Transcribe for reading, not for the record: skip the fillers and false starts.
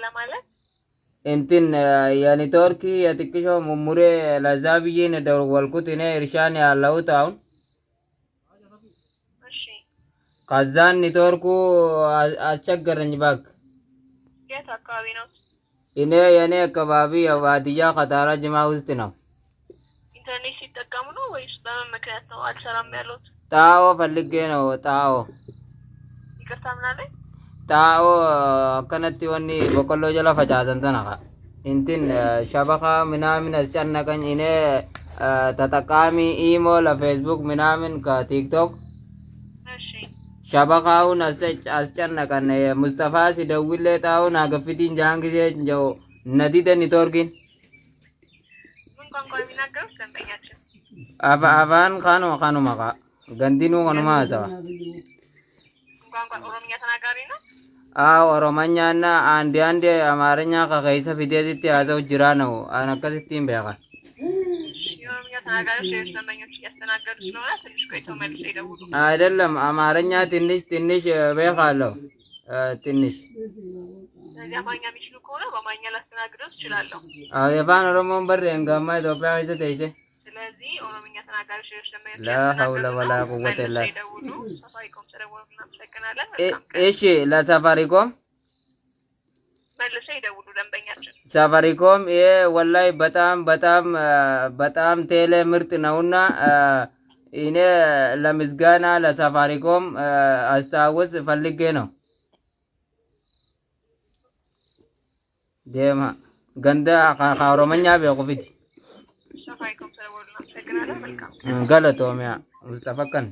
ለማለት እንትን የኔትወርክ የጥቅሾ ሙሙሬ ለዛ ብዬ ነው ደወልኩት። እኔ እርሻን ያለሁት አሁን ከዛን ኔትወርኩ አስቸገረኝ ባክ። የት አካባቢ ነው? የኔ አካባቢ ዋዲያ ከታራ ጅማ ውስጥ ነው። ኢንተርኔት ሲጠቀሙ ነው ወይስ በምን ምክንያት ነው አልሰራም ያሉት? ጣኦ ፈልጌ ነው። ጣኦ ይቅርታ ምናለኝ? ጣኦ ከነቲ ወኒ በቆሎ ጀላ ፈጫሰን ተነካ እንትን ሸበካ ምናምን አስጨነቀኝ። እኔ ተጠቃሚ ኢሞ ለፌስቡክ ምናምን ከቲክቶክ ሸበካውን አስጨነቀን። ሙስጠፋ ሲደውልለት አሁን አገፍቲን ጃን ጊዜ ጀው ነዲደ ኔትወርኪን አፋን ካኑ መቃ ገንዲኑ ከኑማ ሰባ አዎ ኦሮመኛና አንድ አማርኛ ከከይሰ ፊደት ያዘው ጅራ ነው አነከስቲን በቃ አይደለም አማርኛ ትንሽ በቃለው ትንሽ አማርኛ የሚችሉ ከሆነ በአማርኛ ላስተናግደው እችላለሁ። የፋን ኦሮሞን በር እንጋማ ኢትዮጵያ ይዘት አይቼ ስለዚህ ኦሮምኛ ተናጋሪ ስለማይችል ላ ሐውለ ወላ ቁወተ ኢላ እሺ ለሳፋሪኮም መልሰው ይደውሉ ደንበኛችን። ሳፋሪኮም ይሄ ወላይ በጣም ቴሌ ምርጥ ነውና እኔ ለምስጋና ለሳፋሪኮም አስታውስ ፈልጌ ነው። ደማ ገንዳ ከኦሮመኛ ቢቆፊት ሳፋሪኮም ስለወልና ሰግናለሁ። መልካም ገለቶሚያ ሙስጠፋ ከን